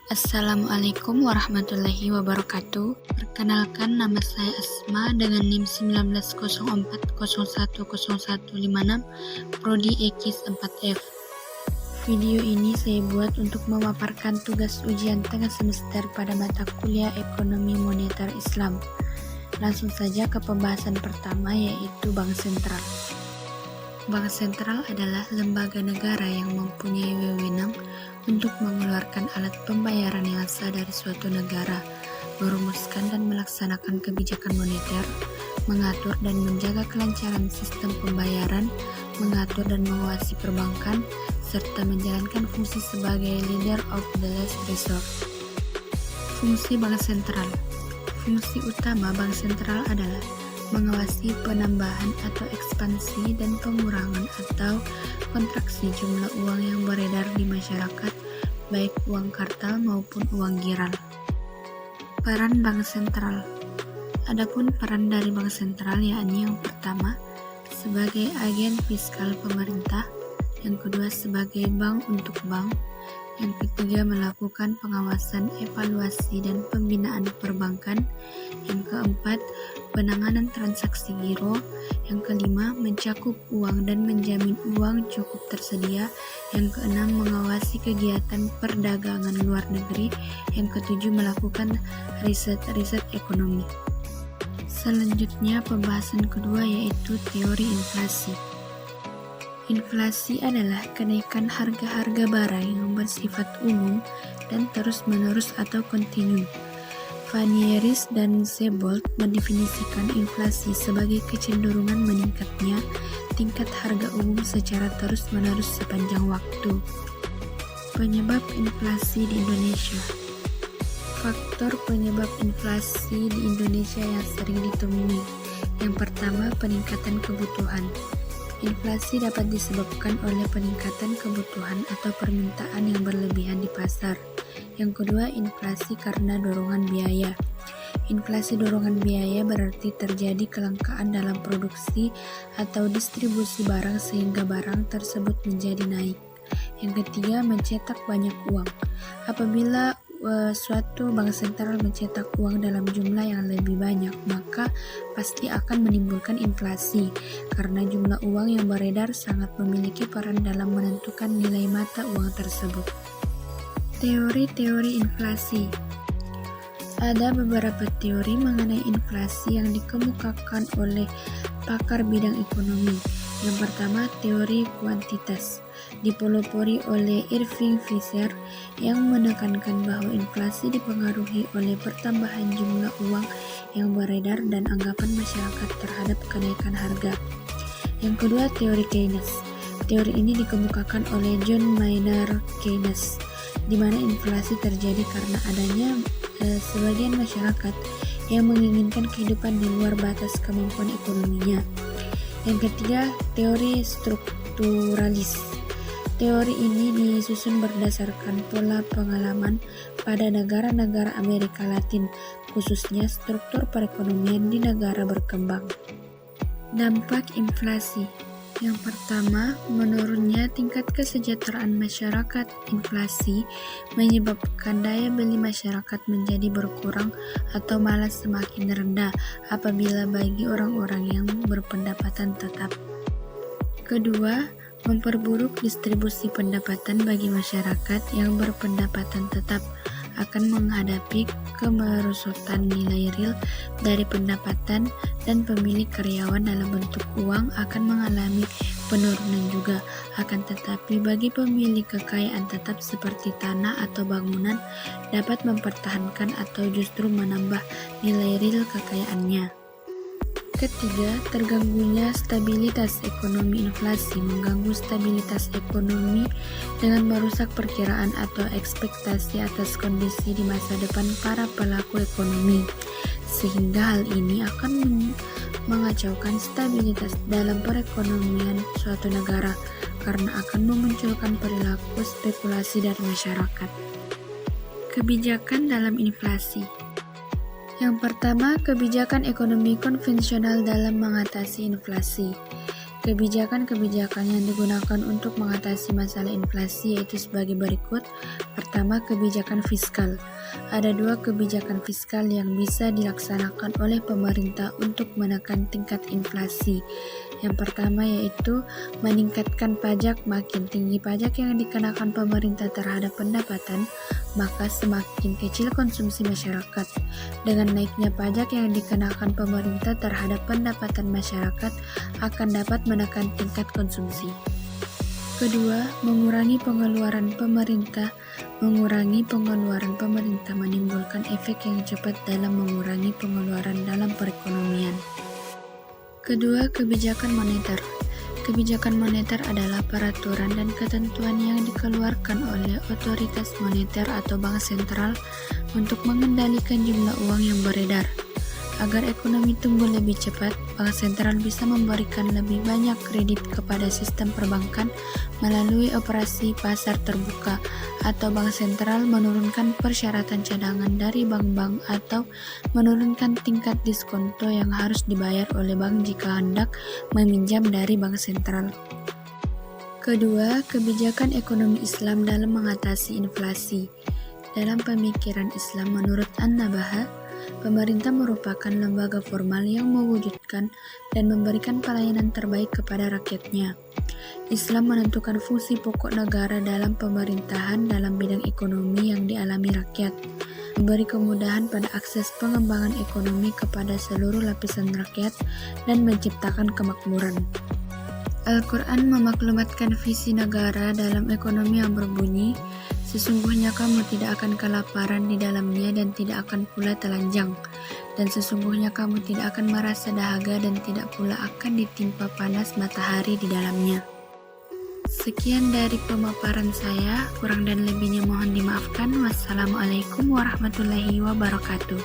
Assalamualaikum warahmatullahi wabarakatuh. Perkenalkan, nama saya Asma dengan NIM 1904010156, Prodi EKIS 4F. Video ini saya buat untuk memaparkan tugas ujian tengah semester pada mata kuliah Ekonomi Moneter Islam. Langsung saja ke pembahasan pertama, yaitu Bank Sentral. Bank Sentral adalah lembaga negara yang mempunyai wewenang untuk mengeluarkan alat pembayaran yang sah dari suatu negara, merumuskan dan melaksanakan kebijakan moneter, mengatur dan menjaga kelancaran sistem pembayaran, mengatur dan mengawasi perbankan, serta menjalankan fungsi sebagai leader of the last resort. Fungsi Bank Sentral. Fungsi utama Bank Sentral adalah mengawasi penambahan atau ekspansi dan pengurangan atau kontraksi jumlah uang yang beredar di masyarakat, baik uang kartal maupun uang giral. Peran Bank Sentral. Adapun peran dari Bank Sentral, yakni yang pertama sebagai agen fiskal pemerintah, yang kedua sebagai bank untuk bank, yang ketiga melakukan pengawasan, evaluasi, dan pembinaan perbankan, yang keempat penanganan transaksi giro, yang kelima mencakup uang dan menjamin uang cukup tersedia, yang keenam mengawasi kegiatan perdagangan luar negeri, yang ketujuh melakukan riset ekonomi. Selanjutnya pembahasan kedua, yaitu teori inflasi. Inflasi adalah kenaikan harga-harga barang yang bersifat umum dan terus-menerus atau kontinu. Vannieris dan Sebold mendefinisikan inflasi sebagai kecenderungan meningkatnya tingkat harga umum secara terus-menerus sepanjang waktu. Penyebab inflasi di Indonesia. Faktor penyebab inflasi di Indonesia yang sering ditemui. Yang pertama, peningkatan kebutuhan. Inflasi dapat disebabkan oleh peningkatan kebutuhan atau permintaan yang berlebihan di pasar. Yang kedua, inflasi karena dorongan biaya. Inflasi dorongan biaya berarti terjadi kelangkaan dalam produksi atau distribusi barang sehingga barang tersebut menjadi naik. Yang ketiga, mencetak banyak uang. Apabila suatu bank sentral mencetak uang dalam jumlah yang lebih banyak, maka pasti akan menimbulkan inflasi karena jumlah uang yang beredar sangat memiliki peran dalam menentukan nilai mata uang tersebut. Teori-teori inflasi. Ada beberapa teori mengenai inflasi yang dikemukakan oleh pakar bidang ekonomi. Yang pertama, teori kuantitas, dipelopori oleh Irving Fisher, yang menekankan bahwa inflasi dipengaruhi oleh pertambahan jumlah uang yang beredar dan anggapan masyarakat terhadap kenaikan harga. Yang kedua, teori Keynes. Teori ini dikemukakan oleh John Maynard Keynes, di mana inflasi terjadi karena adanya sebagian masyarakat yang menginginkan kehidupan di luar batas kemampuan ekonominya. Yang ketiga, teori strukturalis. Teori ini disusun berdasarkan pola pengalaman pada negara-negara Amerika Latin, khususnya struktur perekonomian di negara berkembang. Dampak inflasi. Yang pertama, menurunnya tingkat kesejahteraan masyarakat. Inflasi menyebabkan daya beli masyarakat menjadi berkurang atau malah semakin rendah apabila bagi orang-orang yang berpendapatan tetap. Kedua, memperburuk distribusi pendapatan bagi masyarakat yang berpendapatan tetap, akan menghadapi kemerosotan nilai real dari pendapatan, dan pemilik karyawan dalam bentuk uang akan mengalami penurunan juga. Akan tetapi bagi pemilik kekayaan tetap seperti tanah atau bangunan dapat mempertahankan atau justru menambah nilai real kekayaannya. Ketiga, terganggunya stabilitas ekonomi. Inflasi mengganggu stabilitas ekonomi dengan merusak perkiraan atau ekspektasi atas kondisi di masa depan para pelaku ekonomi, sehingga hal ini akan mengacaukan stabilitas dalam perekonomian suatu negara karena akan memunculkan perilaku spekulasi dari masyarakat. Kebijakan dalam inflasi. Yang pertama, kebijakan ekonomi konvensional dalam mengatasi inflasi. Kebijakan-kebijakan yang digunakan untuk mengatasi masalah inflasi yaitu sebagai berikut. Pertama, kebijakan fiskal. Ada dua kebijakan fiskal yang bisa dilaksanakan oleh pemerintah untuk menekan tingkat inflasi. Yang pertama yaitu meningkatkan pajak. Makin tinggi pajak yang dikenakan pemerintah terhadap pendapatan, maka semakin kecil konsumsi masyarakat. Dengan naiknya pajak yang dikenakan pemerintah terhadap pendapatan masyarakat akan dapat menekan tingkat konsumsi. Kedua, mengurangi pengeluaran pemerintah. Mengurangi pengeluaran pemerintah menimbulkan efek yang cepat dalam mengurangi pengeluaran dalam perekonomian. Kedua, kebijakan moneter. Kebijakan moneter adalah peraturan dan ketentuan yang dikeluarkan oleh otoritas moneter atau bank sentral untuk mengendalikan jumlah uang yang beredar. Agar ekonomi tumbuh lebih cepat, bank sentral bisa memberikan lebih banyak kredit kepada sistem perbankan melalui operasi pasar terbuka, atau bank sentral menurunkan persyaratan cadangan dari bank-bank atau menurunkan tingkat diskonto yang harus dibayar oleh bank jika hendak meminjam dari bank sentral. Kedua, kebijakan ekonomi Islam dalam mengatasi inflasi. Dalam pemikiran Islam menurut An-Nabahah, pemerintah merupakan lembaga formal yang mewujudkan dan memberikan pelayanan terbaik kepada rakyatnya. Islam menentukan fungsi pokok negara dalam pemerintahan dalam bidang ekonomi yang dialami rakyat, memberi kemudahan pada akses pengembangan ekonomi kepada seluruh lapisan rakyat, dan menciptakan kemakmuran. Al-Quran memaklumatkan visi negara dalam ekonomi yang berbunyi, "Sesungguhnya kamu tidak akan kelaparan di dalamnya dan tidak akan pula telanjang, dan sesungguhnya kamu tidak akan merasa dahaga dan tidak pula akan ditimpa panas matahari di dalamnya." Sekian dari pemaparan saya, kurang dan lebihnya mohon dimaafkan. Wassalamualaikum warahmatullahi wabarakatuh.